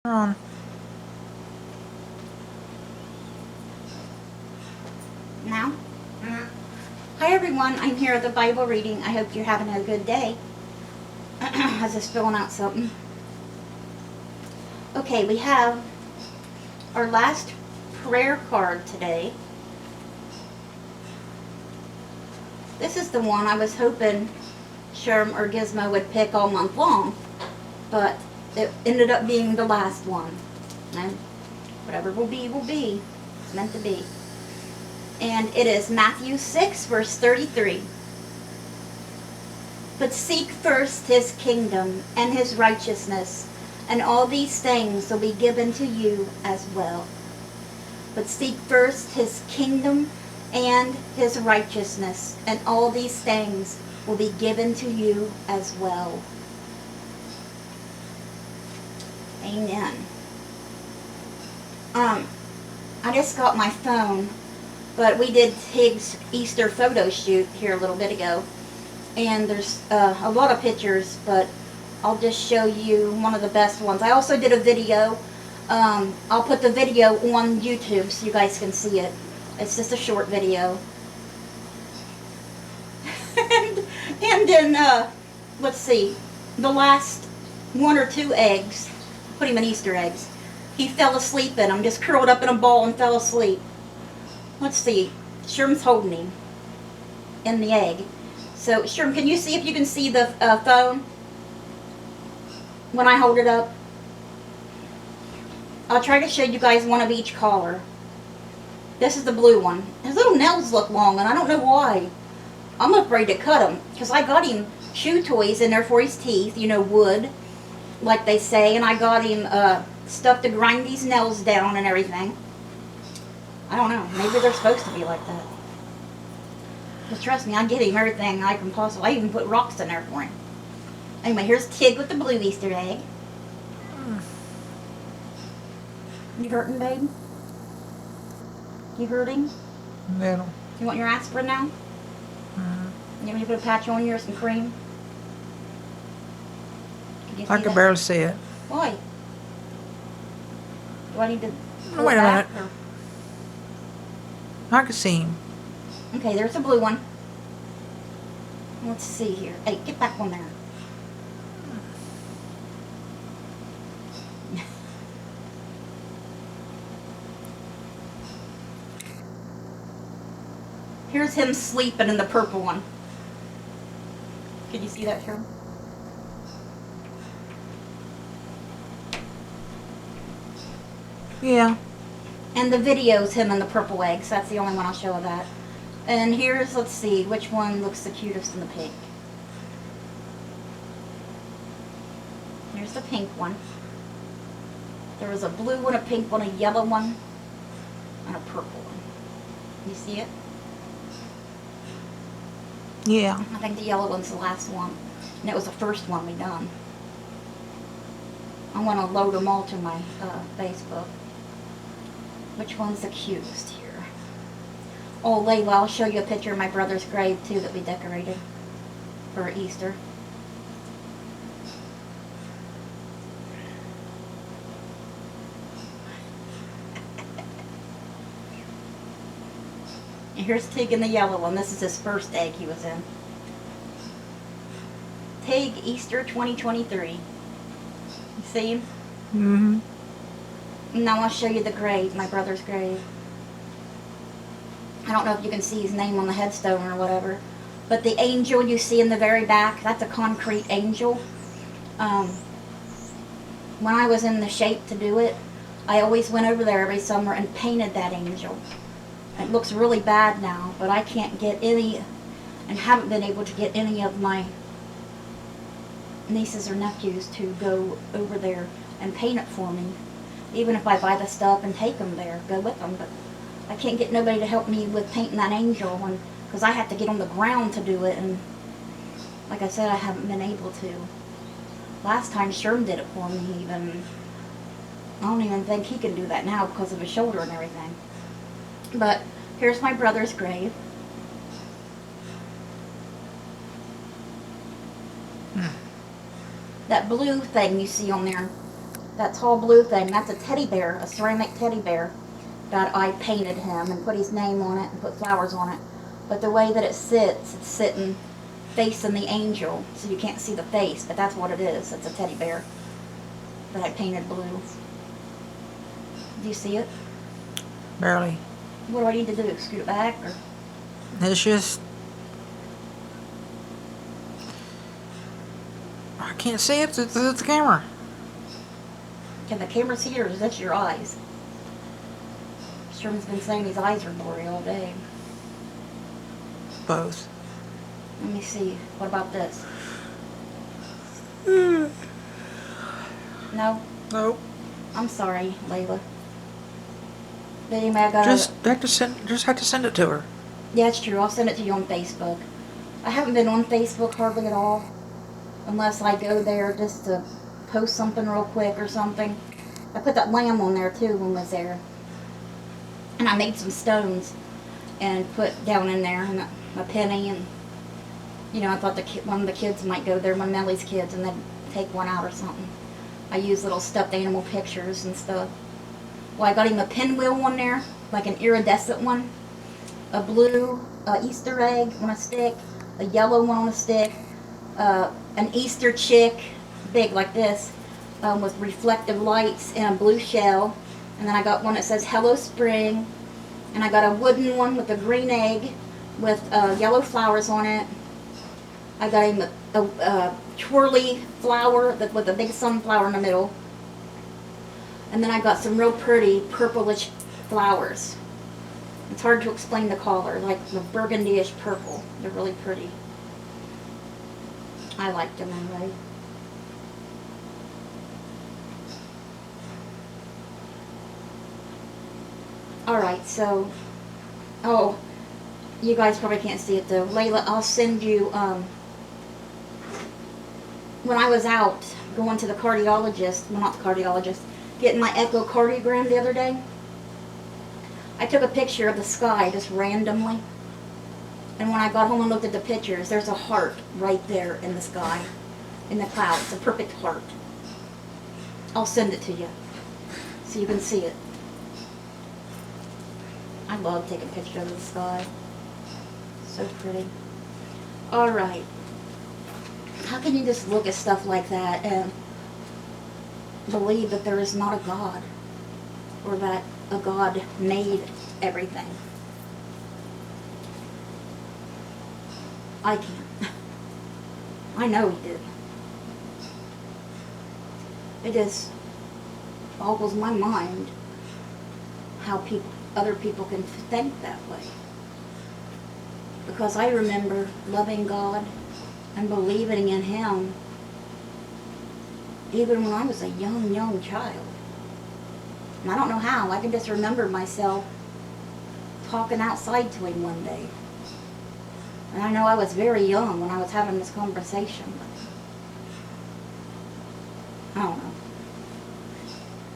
On. Now? Hi everyone, I'm here at the Bible reading. I hope you're having a good day. I was just filling out something. Okay, we have our last prayer card today. This is the one I was hoping Sherm or Gizmo would pick all month long, but it ended up being the last one. And whatever will be, will be. It's meant to be. And it is Matthew 6, verse 33. But seek first his kingdom and his righteousness, and all these things will be given to you as well. But seek first his kingdom and his righteousness, and all these things will be given to you as well. Amen. I just got my phone, but we did Tig's Easter photo shoot here a little bit ago, and there's a lot of pictures, but I'll just show you one of the best ones. I also did a video. I'll put the video on YouTube so you guys can see it. It's just a short video. and then, let's see, the last one or two eggs, put him in Easter eggs, he fell asleep in them, just curled up in a ball and fell asleep. Let's see, Sherm's holding him in the egg. So, Sherm, can you see if you can see the phone when I hold it up? I'll try to show you guys one of each color. This is the blue one. His little nails look long, and I don't know why. I'm afraid to cut them, because I got him chew toys in there for his teeth, you know, wood, like they say, and I got him stuff to grind these nails down and everything. I don't know. Maybe they're supposed to be like that. But trust me, I get him everything I can possibly. I even put rocks in there for him. Anyway, here's Tig with the blue Easter egg. You hurting, babe? You hurting? Little. You want your aspirin now? You want me to put a patch on you or some cream? Can you see I can that? barely see it. Why? Do I need to pull Wait it a back, minute. I can see him. Okay, there's the blue one. Let's see here. Hey, get back on there. Here's him sleeping in the purple one. Can you see that, Cheryl? Yeah. And the video's him in the purple eggs. That's the only one I'll show of that. And here's, let's see, which one looks the cutest in the pink. Here's the pink one. There was a blue one, a pink one, a yellow one, and a purple one. You see it? Yeah. I think the yellow one's the last one. And it was the first one we done. I want to load them all to my Facebook. Which one's the cutest here? Oh, Layla, I'll show you a picture of my brother's grave, too, that we decorated for Easter. And here's Tig in the yellow one. This is his first egg he was in. Tig, Easter 2023. You see him? Mm-hmm. Now I'll show you the grave, my brother's grave. I don't know if you can see his name on the headstone or whatever, but the angel you see in the very back, that's a concrete angel. When I was in the shape to do it, I always went over there every summer and painted that angel. It looks really bad now, but I can't get any, and haven't been able to get any of my nieces or nephews to go over there and paint it for me. Even if I buy the stuff and take them there, go with them, but I can't get nobody to help me with painting that angel, because I have to get on the ground to do it, and like I said, I haven't been able to. Last time Sherm did it for me, even. I don't even think he can do that now because of his shoulder and everything. But here's my brother's grave. That blue thing you see on there, that tall blue thing, that's a teddy bear, a ceramic teddy bear that I painted him and put his name on it and put flowers on it. But the way that it sits, it's sitting facing the angel, so you can't see the face, but that's what it is. It's a teddy bear that I painted blue. Do you see it? Barely. What do I need to do? Scoot it back? Or? It's just... I can't see it. It's the camera. Can the camera see it, or is that your eyes? Sherman's been saying his eyes are blurry all day. Both. Let me see. What about this? No? Nope. I'm sorry, Layla. But anyway, I got Just have to send it to her. Yeah, it's true. I'll send it to you on Facebook. I haven't been on Facebook hardly at all. Unless I go there just to post something real quick or something. I put that lamb on there too when I was there. And I made some stones and put down in there and a penny, and you know, I thought one of the kids might go there, one of Nellie's kids, and they'd take one out or something. I use little stuffed animal pictures and stuff. Well, I got him a pinwheel one there, like an iridescent one, a blue Easter egg on a stick, a yellow one on a stick, an Easter chick, big like this, with reflective lights and a blue shell. And then I got one that says Hello Spring, and I got a wooden one with a green egg with yellow flowers on it. I got him a twirly flower with a big sunflower in the middle. And then I got some real pretty purplish flowers. It's hard to explain the color, like the burgundy-ish purple. They're really pretty. I liked them anyway. Alright, so, oh, you guys probably can't see it though. Layla, I'll send you, when I was out going to the cardiologist, well, not the cardiologist, getting my echocardiogram the other day, I took a picture of the sky just randomly. And when I got home and looked at the pictures, there's a heart right there in the sky, in the clouds, a perfect heart. I'll send it to you so you can see it. I love taking pictures of the sky. So pretty. Alright. How can you just look at stuff like that and believe that there is not a God? Or that a God made everything? I can't. I know He did. It just boggles my mind how other people can think that way. Because I remember loving God and believing in Him even when I was a young child. And I don't know how. I can just remember myself talking outside to Him one day. And I know I was very young when I was having this conversation. But I don't know.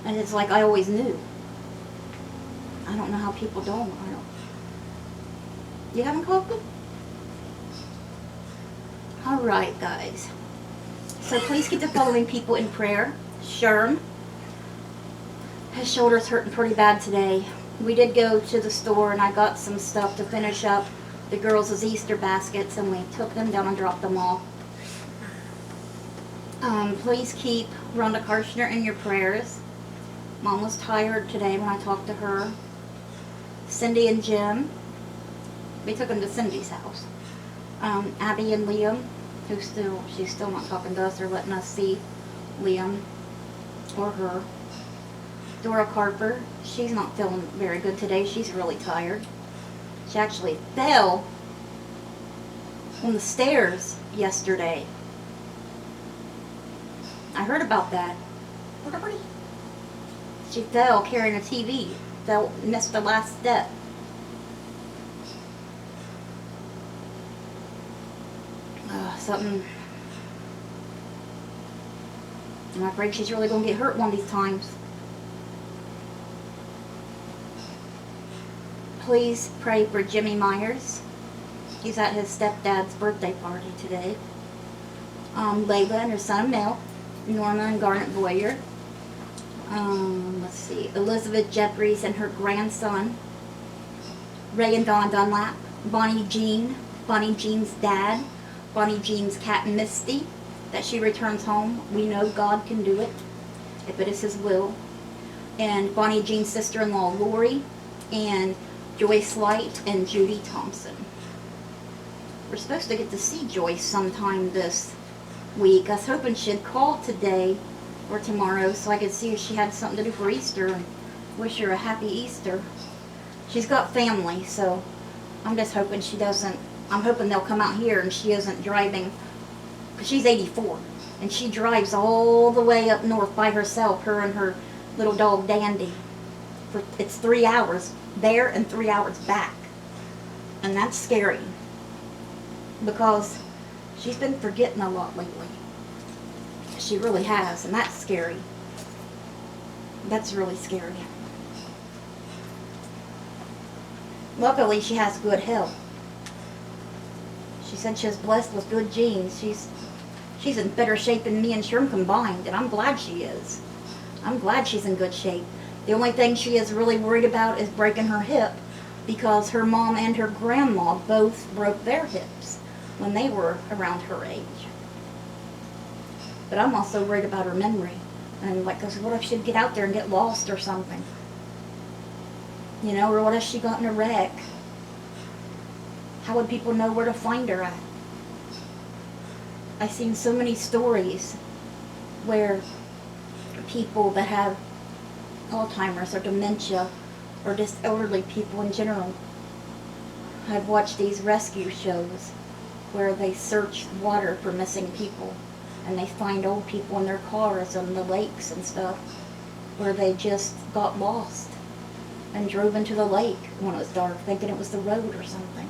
And it's like I always knew. I don't know how people don't. You having coffee? Alright, guys. So please keep the following people in prayer. Sherm. His shoulder's hurting pretty bad today. We did go to the store and I got some stuff to finish up the girls' Easter baskets, and we took them down and dropped them off. Please keep Rhonda Karshner in your prayers. Mom was tired today when I talked to her. Cindy and Jim. We took them to Cindy's house. Abby and Liam, she's still not talking to us or letting us see Liam or her. Dora Carper, she's not feeling very good today. She's really tired. She actually fell on the stairs yesterday. I heard about that. She fell carrying a TV. Missed the last step. Something. I'm afraid she's really going to get hurt one of these times. Please pray for Jimmy Myers. He's at his stepdad's birthday party today. Layla and her son Mel, Norma and Garnet Boyer, Let's see, Elizabeth Jeffries and her grandson, Ray and Dawn Dunlap, Bonnie Jean, Bonnie Jean's dad, Bonnie Jean's cat Misty, that she returns home. We know God can do it, if it is His will. And Bonnie Jean's sister-in-law, Lori, and Joyce Light and Judy Thompson. We're supposed to get to see Joyce sometime this week. I was hoping she'd call today or tomorrow so I could see if she had something to do for Easter and wish her a happy Easter. She's got family, so I'm just hoping she doesn't, I'm hoping they'll come out here and she isn't driving, because she's 84, and she drives all the way up north by herself, her and her little dog Dandy. It's 3 hours there and 3 hours back. And that's scary, because she's been forgetting a lot lately. She really has, and that's scary. That's really scary. Luckily, she has good health. She said she was blessed with good genes. She's in better shape than me and Sherm combined, and I'm glad she is. I'm glad she's in good shape. The only thing she is really worried about is breaking her hip, because her mom and her grandma both broke their hips when they were around her age. But I'm also worried about her memory. And like, cause what if she'd get out there and get lost or something? You know, or what if she got in a wreck? How would people know where to find her at? I've seen so many stories where people that have Alzheimer's or dementia, or just elderly people in general, I've watched these rescue shows where they search water for missing people, and they find old people in their cars on the lakes and stuff, where they just got lost and drove into the lake when it was dark, thinking it was the road or something.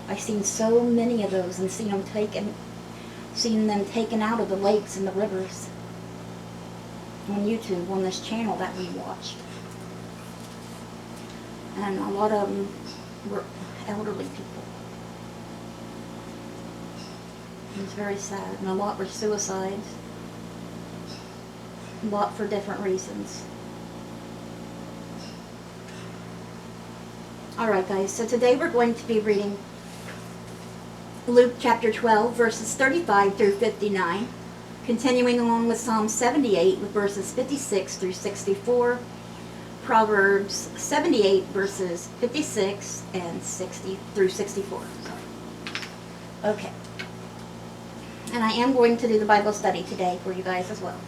I've seen so many of those, and seen them taken out of the lakes and the rivers on YouTube, on this channel that we watched. And a lot of them were elderly people. It was very sad, and a lot were suicides. A lot for different reasons. Alright guys, so today we're going to be reading Luke chapter 12, verses 35 through 59, continuing along with Psalm 78 with verses 56 through 64, Proverbs 78 verses 56 and 60 through 64. Okay. And I am going to do the Bible study today for you guys as well.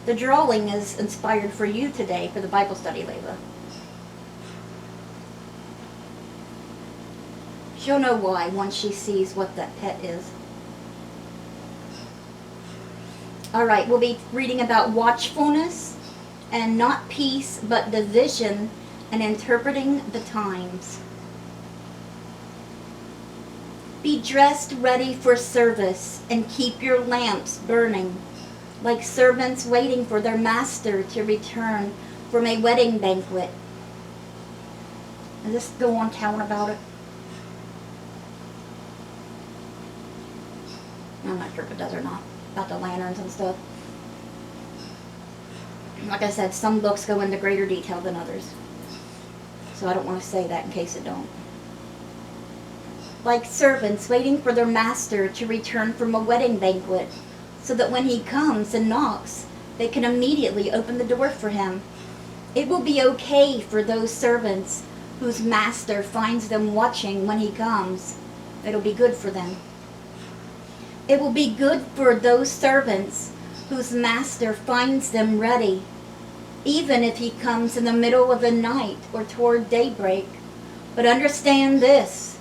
The drawing is inspired for you today for the Bible study, Layla. She'll know why once she sees what that pet is. Alright, we'll be reading about watchfulness and not peace, but division, and interpreting the times. Be dressed ready for service, and keep your lamps burning, like servants waiting for their master to return from a wedding banquet. Does this go on telling about it? I'm not sure if it does or not, about the lanterns and stuff. Like I said, some books go into greater detail than others, so I don't want to say that in case it don't. Like servants waiting for their master to return from a wedding banquet, so that when he comes and knocks, they can immediately open the door for him. It will be okay for those servants whose master finds them watching when he comes. It'll be good for them. It will be good for those servants whose master finds them ready, even if he comes in the middle of the night or toward daybreak. But understand this.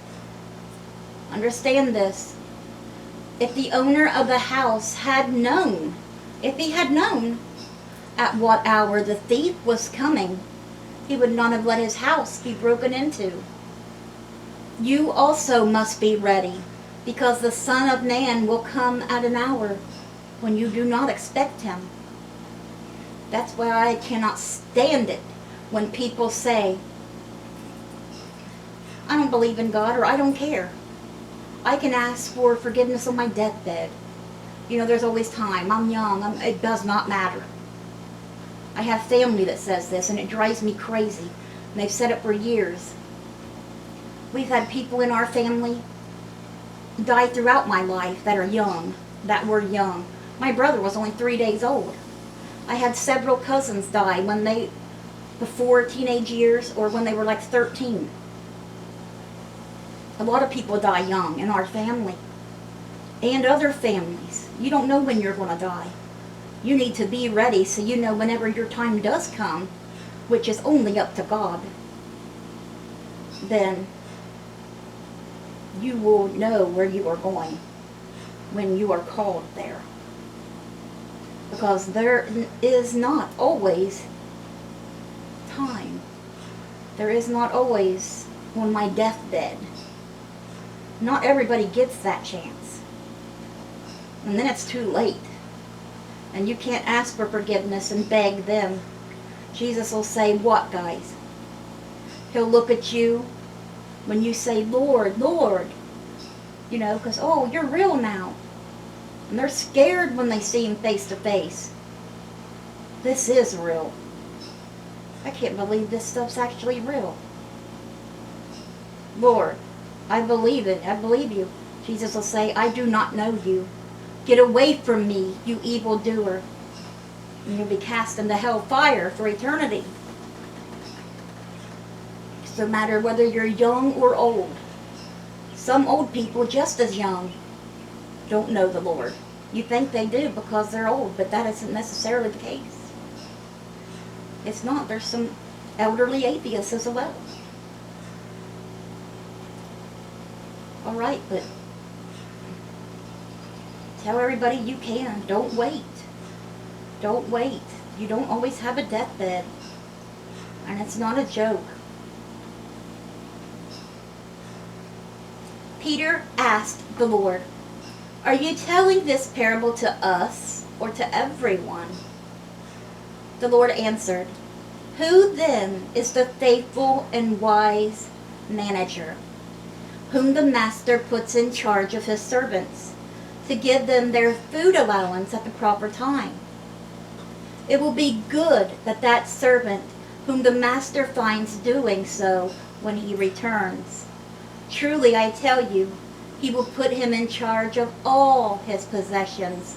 Understand this. If the owner of the house had known, if he had known at what hour the thief was coming, he would not have let his house be broken into. You also must be ready, because the Son of Man will come at an hour when you do not expect him. That's why I cannot stand it when people say, I don't believe in God, or I don't care. I can ask for forgiveness on my deathbed. You know, there's always time. I'm young. It does not matter. I have family that says this, and it drives me crazy. And they've said it for years. We've had people in our family die throughout my life that are young, that were young. My brother was only 3 days old. I had several cousins die before teenage years or when they were like 13. A lot of people die young in our family and other families. You don't know when you're going to die. You need to be ready so you know whenever your time does come, which is only up to God, then you will know where you are going when you are called there. Because there is not always time. There is not always on my deathbed. Not everybody gets that chance. And then it's too late. And you can't ask for forgiveness and beg them. Jesus will say, what, guys? He'll look at you when you say, Lord, Lord. You know, because, oh, you're real now. And they're scared when they see him face to face. This is real. I can't believe this stuff's actually real. Lord, I believe it. I believe you. Jesus will say, I do not know you. Get away from me, you evildoer. And you'll be cast into hell fire for eternity. So no matter whether you're young or old. Some old people, just as young, don't know the Lord. You think they do because they're old, but that isn't necessarily the case. It's not. There's some elderly atheists as well. All right, but tell everybody you can. Don't wait. Don't wait. You don't always have a deathbed. And it's not a joke. Peter asked the Lord, are you telling this parable to us or to everyone? The Lord answered, who then is the faithful and wise manager, whom the master puts in charge of his servants, to give them their food allowance at the proper time? It will be good that servant whom the master finds doing so when he returns. Truly I tell you, he will put him in charge of all his possessions.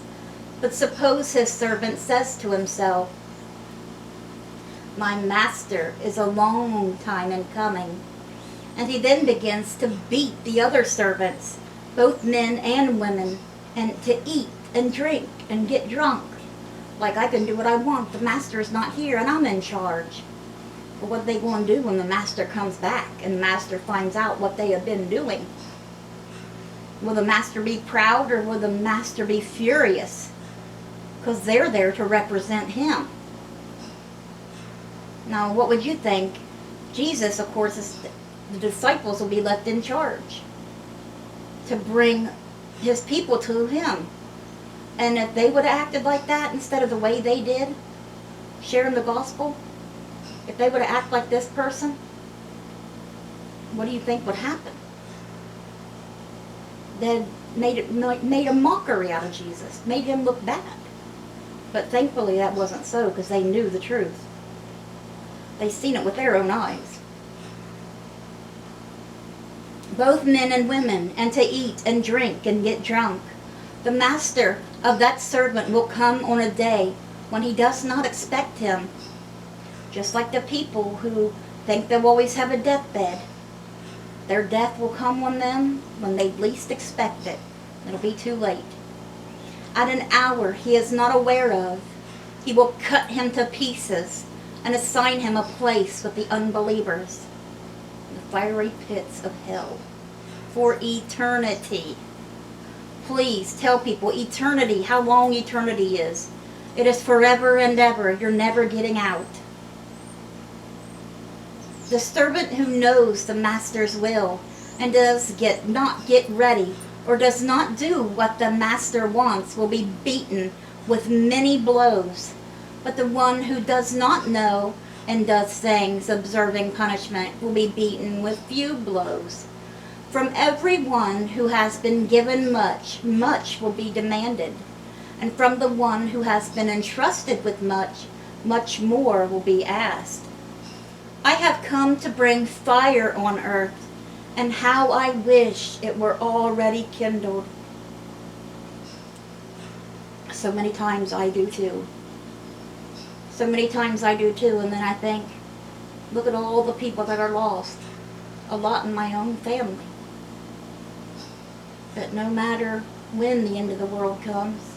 But suppose his servant says to himself, my master is a long time in coming, and he then begins to beat the other servants, both men and women, and to eat and drink and get drunk. Like, I can do what I want. The master is not here and I'm in charge. But what are they going to do when the master comes back and the master finds out what they have been doing? Will the master be proud or will the master be furious? Because they're there to represent him. Now, what would you think? Jesus, of course, the disciples will be left in charge to bring his people to him. And if they would have acted like that instead of the way they did, sharing the gospel, if they would have acted like this person, what do you think would happen? They made a mockery out of Jesus, made him look bad. But thankfully that wasn't so, because they knew the truth. They seen it with their own eyes. Both men and women, and to eat and drink and get drunk. The master of that servant will come on a day when he does not expect him. Just like the people who think they'll always have a deathbed. Their death will come on them when they least expect it. It'll be too late. At an hour he is not aware of, he will cut him to pieces and assign him a place with the unbelievers in the fiery pits of hell for eternity. Please tell people eternity, how long eternity is. It is forever and ever. You're never getting out. The servant who knows the master's will and does not get ready or does not do what the master wants will be beaten with many blows. But the one who does not know and does things observing punishment will be beaten with few blows. From everyone who has been given much, much will be demanded. and from the one who has been entrusted with much, much more will be asked. I have come to bring fire on earth, and how I wish it were already kindled. So many times I do too. So many times I do too, and then I think, look at all the people that are lost. A lot in my own family. But no matter when the end of the world comes,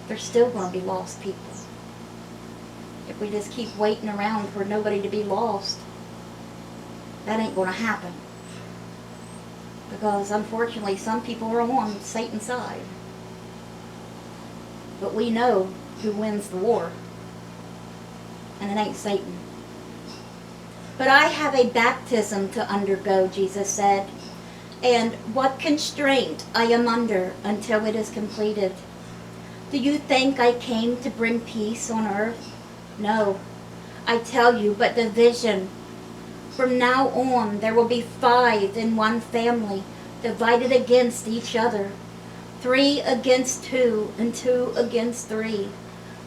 there's still going to be lost people. If we just keep waiting around for nobody to be lost, that ain't going to happen. Because unfortunately, some people are on Satan's side. But we know who wins the war. And it ain't Satan. But I have a baptism to undergo, Jesus said, and what constraint I am under until it is completed. Do you think I came to bring peace on earth? No, I tell you, but division. From now on, there will be 5 in one family, divided against each other. 3 against 2, and 2 against 3.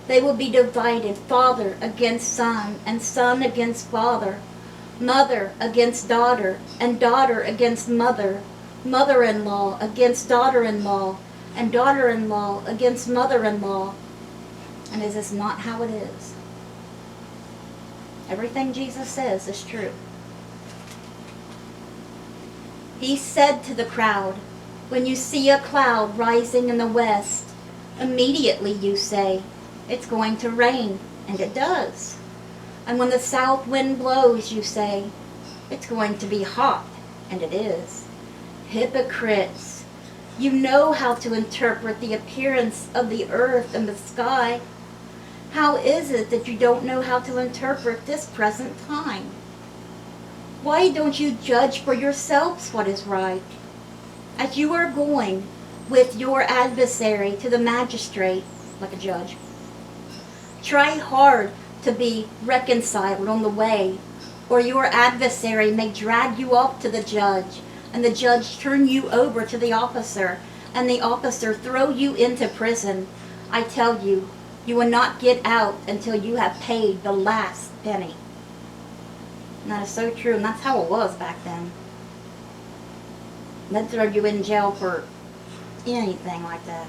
They will be divided, father against son, and son against father, mother against daughter, and daughter against mother, mother-in-law against daughter-in-law, and daughter-in-law against mother-in-law. And is this not how it is? Everything Jesus says is true. He said to the crowd, when you see a cloud rising in the west, immediately you say, it's going to rain, and it does. And when the south wind blows, you say, it's going to be hot, and it is. Hypocrites, you know how to interpret the appearance of the earth and the sky. How is it that you don't know how to interpret this present time? Why don't you judge for yourselves what is right? As you are going with your adversary to the magistrate, like a judge, try hard to be reconciled on the way, or your adversary may drag you up to the judge, and the judge turn you over to the officer, and the officer throw you into prison. I tell you, you will not get out until you have paid the last penny. And that is so true, and that's how it was back then. They'd throw you in jail for anything like that.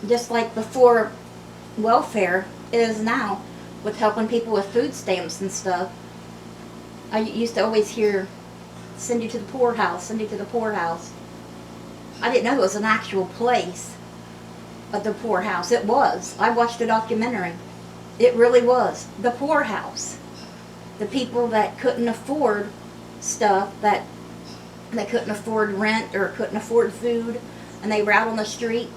Just like before welfare is now, with helping people with food stamps and stuff. I used to always hear, send you to the poorhouse, send you to the poorhouse. I didn't know it was an actual place of the poorhouse. It was. I watched a documentary. It really was. The poorhouse. The people that couldn't afford stuff, that they couldn't afford rent or couldn't afford food, and they were out on the street,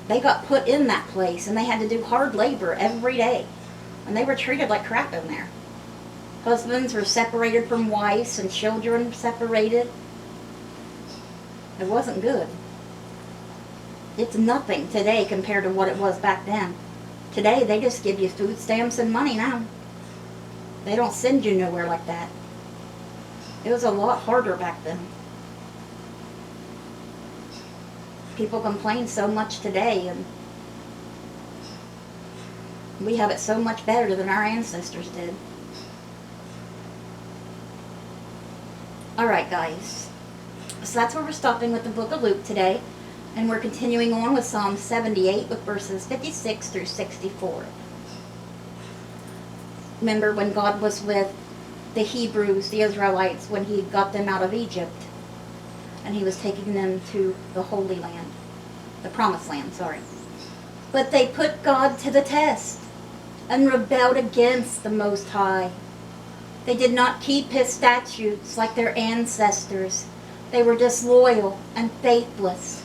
they got put in that place, and they had to do hard labor every day. And they were treated like crap in there. Husbands were separated from wives, and children separated. It wasn't good. It's nothing today compared to what it was back then. Today, they just give you food stamps and money now. They don't send you nowhere like that. It was a lot harder back then. People complain so much today, and we have it so much better than our ancestors did. Alright guys, so that's where we're stopping with the book of Luke today, and we're continuing on with Psalm 78 with verses 56 through 64. Remember when God was with the Hebrews, the Israelites, when he got them out of Egypt, and he was taking them to the Holy Land, the Promised Land, sorry. But they put God to the test and rebelled against the Most High. They did not keep his statutes like their ancestors. They were disloyal and faithless,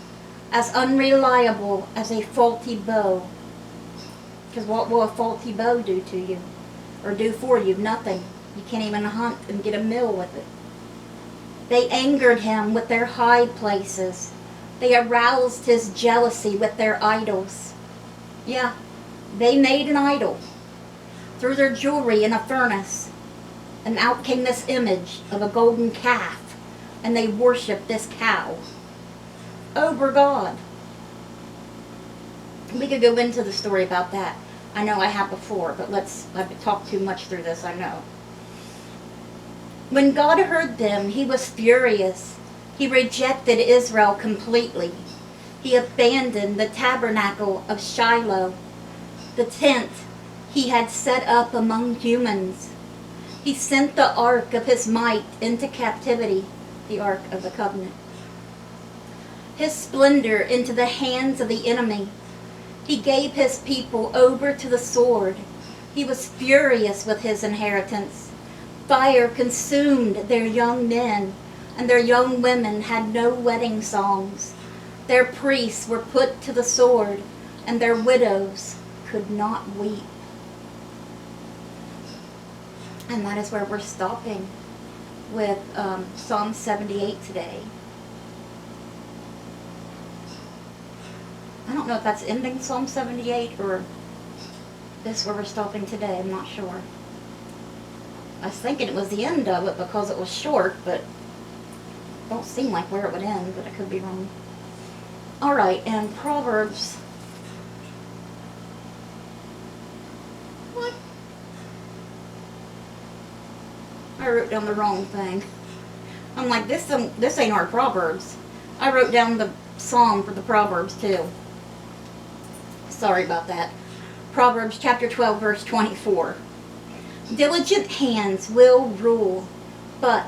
as unreliable as a faulty bow. Because what will a faulty bow do to you? Or do for you? Nothing. You can't even hunt and get a meal with it. They angered him with their high places. They aroused his jealousy with their idols. Yeah, they made an idol. Threw their jewelry in a furnace. And out came this image of a golden calf. And they worshipped this cow over God. We could go into the story about that. I know I have before, but I've talked too much through this, I know. When God heard them, he was furious. He rejected Israel completely. He abandoned the tabernacle of Shiloh, the tent he had set up among humans. He sent the ark of his might into captivity, the ark of the covenant. His splendor into the hands of the enemy. He gave his people over to the sword. He was furious with his inheritance. Fire consumed their young men, and their young women had no wedding songs. Their priests were put to the sword, and their widows could not weep. And that is where we're stopping with Psalm 78 today. I don't know if that's ending Psalm 78 or this where we're stopping today. I'm not sure. I was thinking it was the end of it because it was short, but it don't seem like where it would end, but I could be wrong. Alright, and Proverbs. What? I wrote down the wrong thing. I'm like, this ain't our Proverbs. I wrote down the Psalm for the Proverbs too. Sorry about that. Proverbs chapter 12, verse 24. Diligent hands will rule, but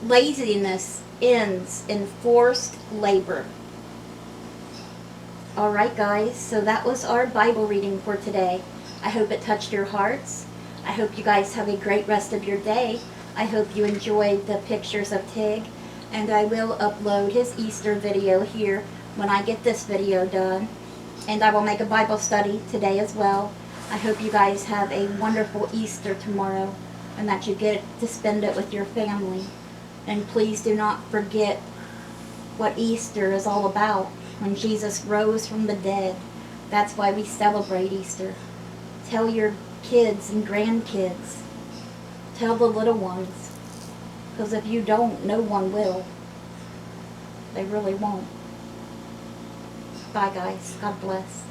laziness ends in forced labor. Alright guys, so that was our Bible reading for today. I hope it touched your hearts. I hope you guys have a great rest of your day. I hope you enjoyed the pictures of Tig, and I will upload his Easter video here when I get this video done. And I will make a Bible study today as well. I hope you guys have a wonderful Easter tomorrow and that you get to spend it with your family. And please do not forget what Easter is all about, when Jesus rose from the dead. That's why we celebrate Easter. Tell your kids and grandkids. Tell the little ones. Because if you don't, no one will. They really won't. Bye guys. God bless.